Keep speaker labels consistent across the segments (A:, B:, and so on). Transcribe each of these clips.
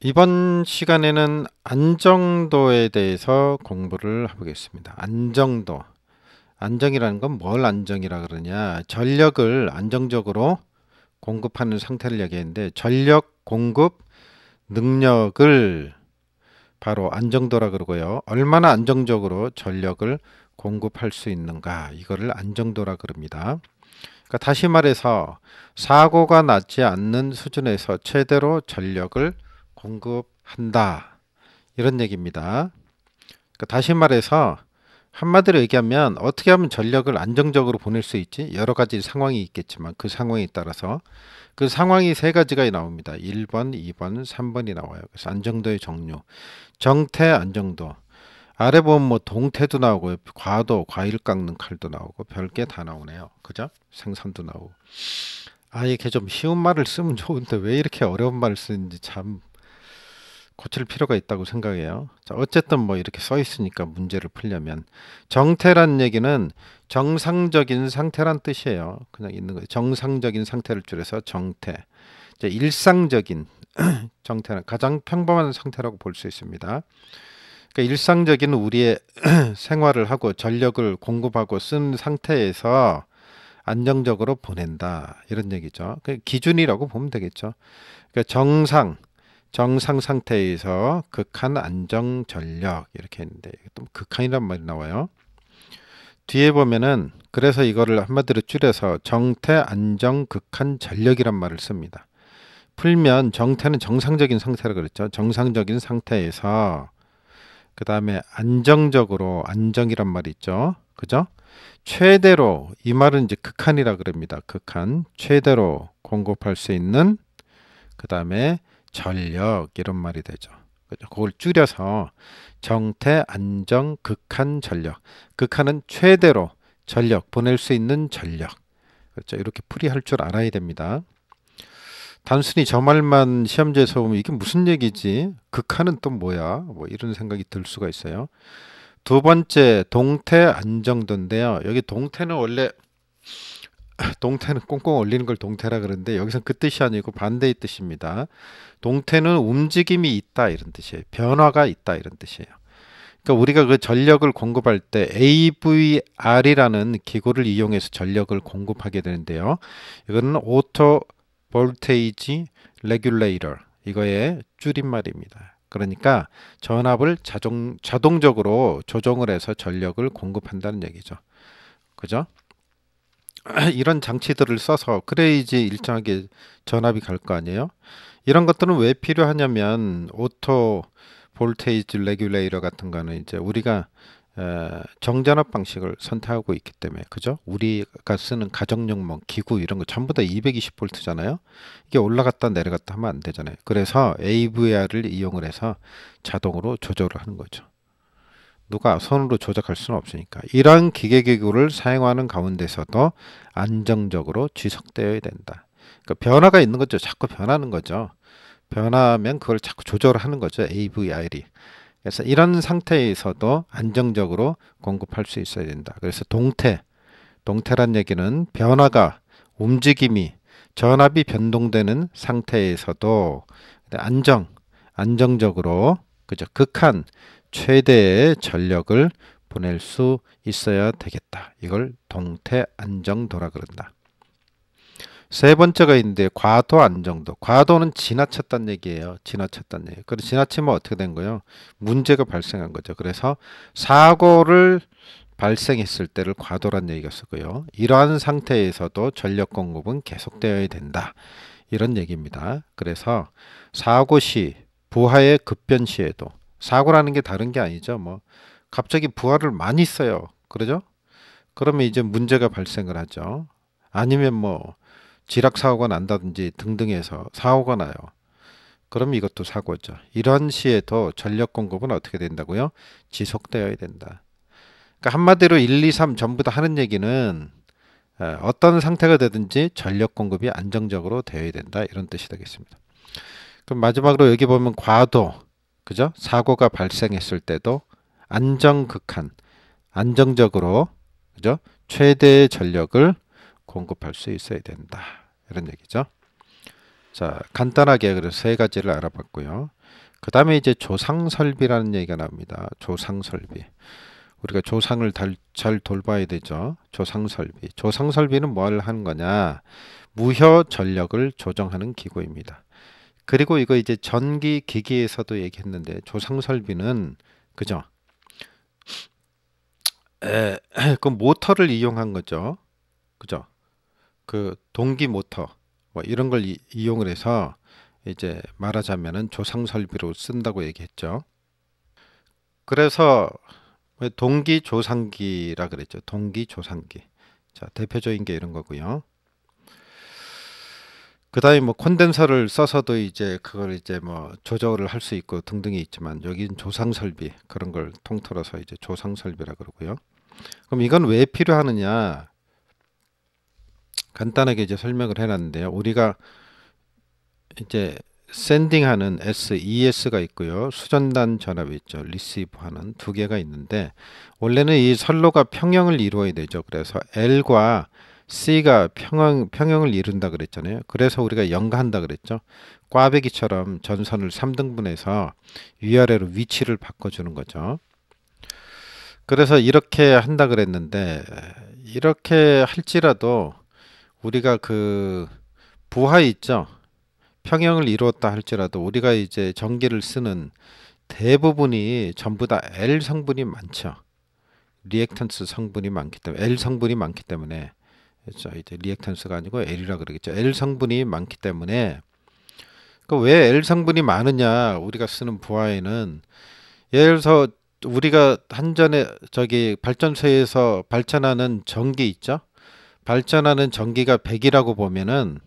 A: 이번 시간에는 안정도에 대해서 공부를 해보겠습니다. 안정도. 안정이라는 건 뭘 안정이라 그러냐? 전력을 안정적으로 공급하는 상태를 얘기했는데 전력 공급 능력을 바로 안정도라 그러고요. 얼마나 안정적으로 전력을 공급할 수 있는가? 이거를 안정도라 그럽니다. 그러니까 다시 말해서 사고가 나지 않는 수준에서 최대로 전력을 공급한다. 이런 얘기입니다. 그러니까 다시 말해서 한마디로 얘기하면 어떻게 하면 전력을 안정적으로 보낼 수 있지? 여러 가지 상황이 있겠지만 그 상황에 따라서 그 상황이 세 가지가 나옵니다. 1번, 2번, 3번이 나와요. 그래서 안정도의 종류. 정태 안정도. 아래 보면 뭐 동태도 나오고 과도, 과일 깎는 칼도 나오고 별게 다 나오네요. 그죠? 생선도 나오고. 아, 이게 좀 쉬운 말을 쓰면 좋은데 왜 이렇게 어려운 말을 쓰는지 참 고칠 필요가 있다고 생각해요. 자, 어쨌든 뭐 이렇게 써 있으니까 문제를 풀려면 정태란 얘기는 정상적인 상태란 뜻이에요. 그냥 있는 거예요. 정상적인 상태를 줄여서 정태. 이제 일상적인 정태는 가장 평범한 상태라고 볼 수 있습니다. 그러니까 일상적인 우리의 생활을 하고 전력을 공급하고 쓴 상태에서 안정적으로 보낸다 이런 얘기죠. 그 기준이라고 보면 되겠죠. 그러니까 정상 상태에서 극한 안정 전력 이렇게 했는데 또 극한이란 말이 나와요. 뒤에 보면은 그래서 이거를 한마디로 줄여서 정태 안정 극한 전력이란 말을 씁니다. 풀면 정태는 정상적인 상태라 그랬죠. 정상적인 상태에서 그 다음에 안정적으로 안정이란 말이 있죠. 그죠? 최대로 이 말은 이제 극한이라 그럽니다. 극한 최대로 공급할 수 있는 그 다음에 전력 이런 말이 되죠. 그죠? 그걸 줄여서 정태 안정 극한 전력. 극한은 최대로 전력 보낼 수 있는 전력. 그렇죠? 이렇게 풀이할 줄 알아야 됩니다. 단순히 저 말만 시험지에서 보면 이게 무슨 얘기지? 극한은 또 뭐야? 뭐 이런 생각이 들 수가 있어요. 두 번째 동태 안정도인데요. 여기 동태는 원래 동태는 꽁꽁 얼리는 걸 동태라 그러는데 여기서 그 뜻이 아니고 반대의 뜻입니다. 동태는 움직임이 있다 이런 뜻이에요. 변화가 있다 이런 뜻이에요. 그러니까 우리가 그 전력을 공급할 때 AVR이라는 기구를 이용해서 전력을 공급하게 되는데요. 이거는 오토 볼테이지 레귤레이터 이거의 줄임말입니다. 그러니까 전압을 자동적으로 조정을 해서 전력을 공급한다는 얘기죠. 그죠? 이런 장치들을 써서 그래야지 일정하게 전압이 갈 거 아니에요? 이런 것들은 왜 필요하냐면 오토 볼테이지 레귤레이터 같은 거는 이제 우리가 정전압 방식을 선택하고 있기 때문에 그죠? 우리가 쓰는 가정용 뭐 기구 이런 거 전부 다 220V잖아요. 이게 올라갔다 내려갔다 하면 안 되잖아요. 그래서 AVR을 이용을 해서 자동으로 조절을 하는 거죠. 누가 손으로 조작할 수는 없으니까. 이러한 기계기구를 사용하는 가운데서도 안정적으로 지속되어야 된다. 그러니까 변화가 있는 거죠. 자꾸 변하는 거죠. 변하면 그걸 자꾸 조절하는 거죠. AVR이. 그래서 이런 상태에서도 안정적으로 공급할 수 있어야 된다. 그래서 동태란 얘기는 변화가 움직임이 전압이 변동되는 상태에서도 안정적으로 그죠? 극한 최대의 전력을 보낼 수 있어야 되겠다. 이걸 동태 안정도라 그런다. 세 번째가 있는데 과도 안정도. 과도는 지나쳤다는 얘기예요. 지나쳤다는 얘기. 그리고 지나치면 어떻게 된 거예요? 문제가 발생한 거죠. 그래서 사고를 발생했을 때를 과도란 얘기가 쓰고요. 이러한 상태에서도 전력 공급은 계속되어야 된다. 이런 얘기입니다. 그래서 사고 시, 부하의 급변 시에도 사고라는 게 다른 게 아니죠. 뭐 갑자기 부하를 많이 써요. 그러죠? 그러면 이제 문제가 발생을 하죠. 아니면 뭐 지락 사고가 난다든지 등등해서 사고가 나요. 그럼 이것도 사고죠. 이런 시에도 전력 공급은 어떻게 된다고요? 지속되어야 된다. 그러니까 한마디로 1, 2, 3 전부 다 하는 얘기는 어떤 상태가 되든지 전력 공급이 안정적으로 되어야 된다. 이런 뜻이 되겠습니다. 그럼 마지막으로 여기 보면 과도, 그죠? 사고가 발생했을 때도 안정극한, 안정적으로, 그죠? 최대의 전력을 공급할 수 있어야 된다. 이런 얘기죠. 자, 간단하게 그래서 세 가지를 알아봤고요. 그 다음에 이제 조상설비라는 얘기가 나옵니다. 조상설비. 우리가 조상을 잘 돌봐야 되죠. 조상설비. 조상설비는 뭘 하는 거냐? 무효 전력을 조정하는 기구입니다. 그리고 이거 이제 전기 기기에서도 얘기했는데 조상설비는 그죠? 그 모터를 이용한 거죠. 그죠? 그 동기 모터 뭐 이런 걸 이용을 해서 이제 말하자면은 조상설비로 쓴다고 얘기했죠. 그래서 동기 조상기라 그랬죠. 동기 조상기. 자, 대표적인 게 이런 거고요. 그다음에 뭐 콘덴서를 써서도 이제 그걸 이제 뭐 조절을 할 수 있고 등등이 있지만 여기는 조상 설비 그런 걸 통틀어서 이제 조상 설비라 그러고요. 그럼 이건 왜 필요하느냐? 간단하게 이제 설명을 해놨는데요. 우리가 이제 샌딩하는 SES가 있고요. 수전단 전압이 있죠. 리시브하는 두 개가 있는데 원래는 이 선로가 평형을 이루어야 되죠. 그래서 L과 C가 평형을 이룬다 그랬잖아요. 그래서 우리가 연가한다 그랬죠. 꽈배기처럼 전선을 3등분해서 위아래로 위치를 바꿔주는 거죠. 그래서 이렇게 한다 그랬는데 이렇게 할지라도 우리가 그 부하 있죠. 평형을 이루었다 할지라도 우리가 이제 전기를 쓰는 대부분이 전부 다 L 성분이 많죠. 리액턴스 성분이 많기 때문에 L 성분이 많기 때문에 그렇죠. 이제 리액턴스가 아니고 L이라 그러겠죠. L 성분이 많기 때문에 그 왜 L 성분이 많으냐 우리가 쓰는 부하에는 예를 들어서 우리가 한전에 저기 발전소에서 발전하는 전기 있죠. 발전하는 전기가 100이라고 보면은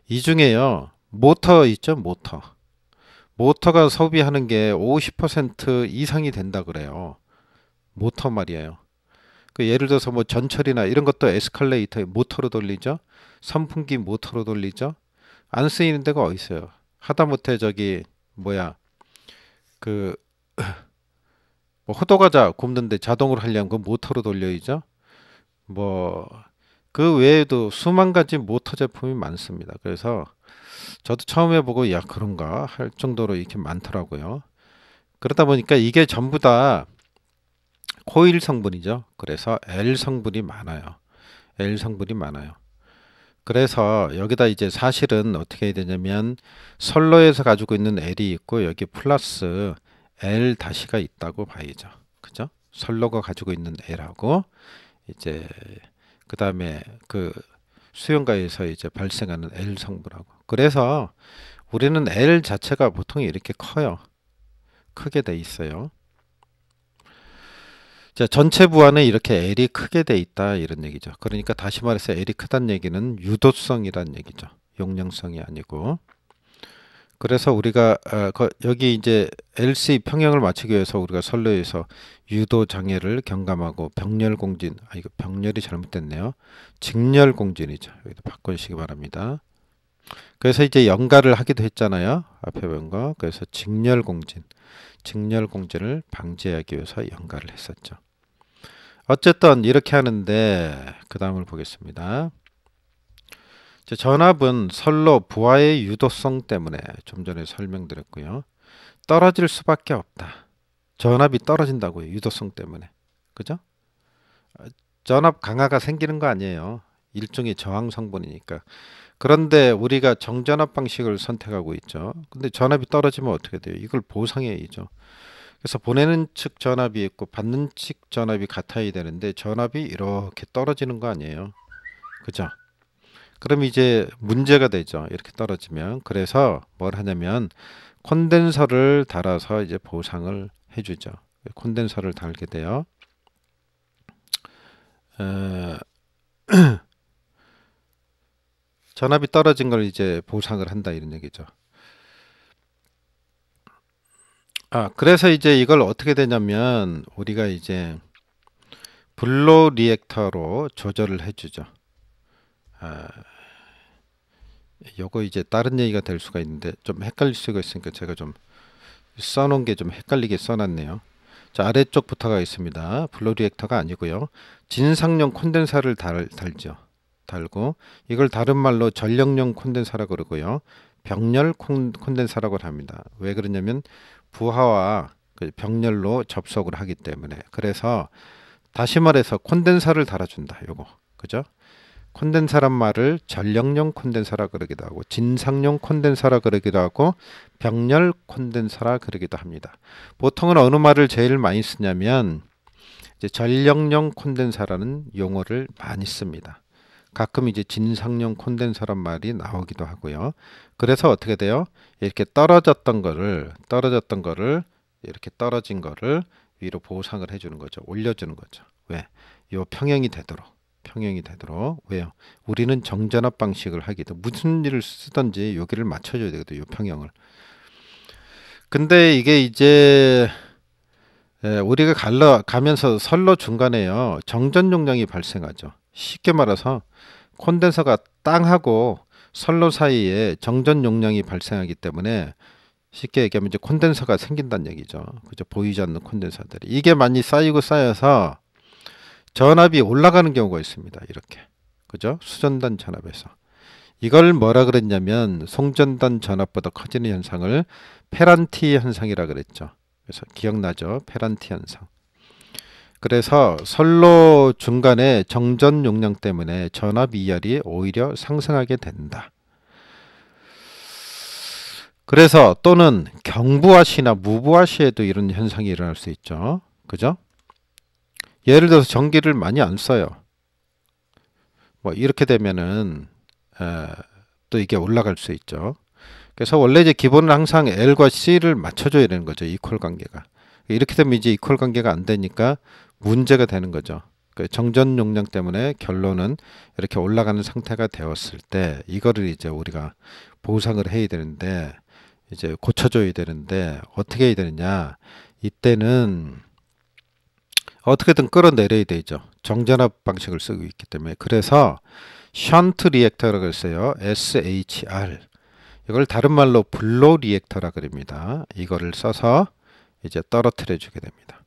A: 이 중에요. 모터 있죠, 모터. 모터가 소비하는 게 50% 이상이 된다 그래요. 모터 말이에요. 그 예를 들어서 뭐 전철이나 이런 것도 에스컬레이터 모터로 돌리죠. 선풍기 모터로 돌리죠. 안 쓰이는 데가 어디 있어요. 하다못해 저기 뭐야 그 뭐 호두과자 굽는데 자동으로 하려면 그 모터로 돌려야죠. 뭐 그 외에도 수만 가지 모터 제품이 많습니다. 그래서 저도 처음에 보고 야 그런가 할 정도로 이렇게 많더라고요. 그러다 보니까 이게 전부 다 코일 성분이죠. 그래서 L 성분이 많아요. L 성분이 많아요. 그래서 여기다 이제 사실은 어떻게 해야 되냐면 선로에서 가지고 있는 L이 있고 여기 플러스 L 다시가 있다고 봐야죠. 그죠? 선로가 가지고 있는 L하고 이제 그 다음에 그 수용가에서 이제 발생하는 L 성분하고 그래서 우리는 L 자체가 보통 이렇게 커요. 크게 돼 있어요. 자, 전체 부하는 이렇게 L이 크게 돼 있다 이런 얘기죠. 그러니까 다시 말해서 L이 크다는 얘기는 유도성이란 얘기죠. 용량성이 아니고. 그래서 우리가 여기 이제 LC 평형을 맞추기 위해서 우리가 선로에서 유도 장애를 경감하고 병렬 공진 이거 병렬이 잘못됐네요. 직렬 공진이죠. 여기도 바꿔주시기 바랍니다. 그래서 이제 연가를 하기도 했잖아요. 앞에 본 거. 그래서 직렬 공진을 방지하기 위해서 연가를 했었죠. 어쨌든 이렇게 하는데 그 다음을 보겠습니다. 전압은 선로 부하의 유도성 때문에 좀 전에 설명드렸고요. 떨어질 수밖에 없다. 전압이 떨어진다고요. 유도성 때문에. 그죠? 전압 강화가 생기는 거 아니에요. 일종의 저항 성분이니까. 그런데 우리가 정전압 방식을 선택하고 있죠. 근데 전압이 떨어지면 어떻게 돼요? 이걸 보상해야죠. 그래서 보내는 측 전압이 있고 받는 측 전압이 같아야 되는데 전압이 이렇게 떨어지는 거 아니에요. 그죠? 그럼 이제 문제가 되죠. 이렇게 떨어지면. 그래서 뭘 하냐면 콘덴서를 달아서 이제 보상을 해주죠. 콘덴서를 달게 돼요. 전압이 떨어진 걸 이제 보상을 한다 이런 얘기죠. 그래서 이제 이걸 어떻게 되냐면 우리가 이제 블로 리액터로 조절을 해주죠. 요거 이제 다른 얘기가 될 수가 있는데 좀 헷갈릴 수가 있으니까 제가 좀 써놓은 게 좀 헷갈리게 써놨네요. 자, 아래쪽부터가 있습니다. 블로 리액터가 아니고요. 진상용 콘덴사를 달죠. 달고 이걸 다른 말로 전력용 콘덴사라 그러고요. 병렬 콘덴서라고 합니다. 왜 그러냐면 부하와 그 병렬로 접속을 하기 때문에. 그래서 다시 말해서 콘덴서를 달아준다. 요거 그죠? 콘덴서란 말을 전력용 콘덴서라 그러기도 하고 진상용 콘덴서라 그러기도 하고 병렬 콘덴서라 그러기도 합니다. 보통은 어느 말을 제일 많이 쓰냐면 이제 전력용 콘덴서라는 용어를 많이 씁니다. 가끔 이제 진상용 콘덴서란 말이 나오기도 하고요. 그래서 어떻게 돼요? 이렇게 떨어진 거를 이렇게 떨어진 거를 위로 보상을 해주는 거죠. 올려주는 거죠. 왜? 요 평형이 되도록. 왜요? 우리는 정전압 방식을 하기도 무슨 일을 쓰든지 여기를 맞춰줘야 되거든요. 요 평형을. 근데 이게 이제 우리가 가면서 선로 중간에요. 정전 용량이 발생하죠. 쉽게 말해서 콘덴서가 땅하고 선로 사이에 정전 용량이 발생하기 때문에 쉽게 얘기하면 이제 콘덴서가 생긴다는 얘기죠. 그죠? 보이지 않는 콘덴서들이. 이게 많이 쌓여서 전압이 올라가는 경우가 있습니다. 이렇게. 그죠? 수전단 전압에서. 이걸 뭐라 그랬냐면 송전단 전압보다 커지는 현상을 페란티 현상이라 그랬죠. 그래서 기억나죠? 페란티 현상. 그래서 선로 중간에 정전 용량 때문에 전압 이열이 오히려 상승하게 된다. 그래서 또는 경부하시나 무부하시에도 이런 현상이 일어날 수 있죠. 그죠? 예를 들어서 전기를 많이 안 써요. 뭐 이렇게 되면은 또 이게 올라갈 수 있죠. 그래서 원래 이제 기본은 항상 L과 C를 맞춰줘야 되는 거죠. 이퀄 관계가. 이렇게 되면 이제 이퀄 관계가 안 되니까 문제가 되는 거죠. 그 정전 용량 때문에 결론은 이렇게 올라가는 상태가 되었을 때 이거를 이제 우리가 보상을 해야 되는데 이제 고쳐줘야 되는데 어떻게 해야 되느냐. 이때는 어떻게든 끌어내려야 되죠. 정전압 방식을 쓰고 있기 때문에. 그래서 션트 리액터라고 했어요. SHR. 이걸 다른 말로 블로 리액터라 그럽니다. 이거를 써서 이제 떨어뜨려 주게 됩니다.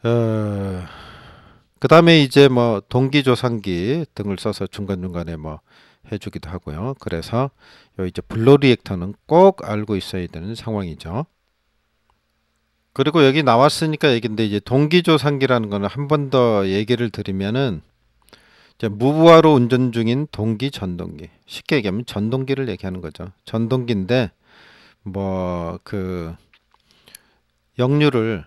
A: 그 다음에 이제 뭐 동기조상기 등을 써서 중간중간에 뭐 해주기도 하고요. 그래서 이제 블로 리액터는 꼭 알고 있어야 되는 상황이죠. 그리고 여기 나왔으니까 얘기인데 이제 동기조상기라는 거는 한 번 더 얘기를 드리면은 이제 무부하로 운전 중인 동기 전동기. 쉽게 얘기하면 전동기를 얘기하는 거죠. 전동기인데 뭐 그 역류를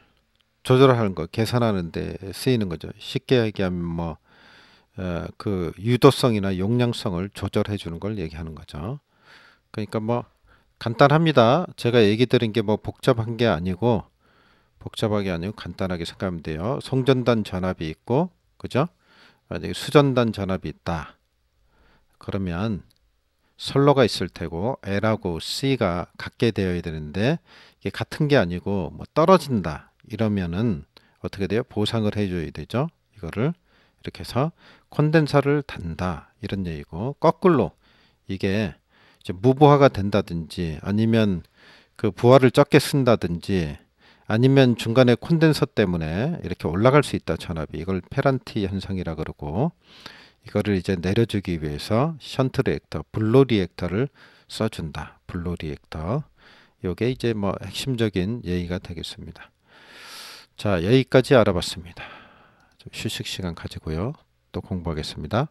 A: 조절하는 거, 계산하는 데 쓰이는 거죠. 쉽게 얘기하면 뭐 그 유도성이나 용량성을 조절해 주는 걸 얘기하는 거죠. 그러니까 뭐 간단합니다. 제가 얘기 드린 게 뭐 복잡하게 아니고 간단하게 생각하면 돼요. 송전단 전압이 있고, 그죠? 만약에 수전단 전압이 있다. 그러면 선로가 있을 테고 L하고 C가 같게 되어야 되는데 이게 같은 게 아니고 뭐 떨어진다. 이러면은 어떻게 돼요? 보상을 해줘야 되죠. 이거를 이렇게 해서 콘덴서를 단다. 이런 얘기고 거꾸로 이게 이제 무부하가 된다든지 아니면 그 부하를 적게 쓴다든지 아니면 중간에 콘덴서 때문에 이렇게 올라갈 수 있다. 전압이. 이걸 페란티 현상이라 그러고 이거를 이제 내려주기 위해서 션트 리액터, 블로 리액터를 써준다. 블로 리액터. 요게 이제 뭐 핵심적인 예의가 되겠습니다. 자, 여기까지 알아봤습니다. 좀 휴식 시간 가지고요. 또 공부하겠습니다.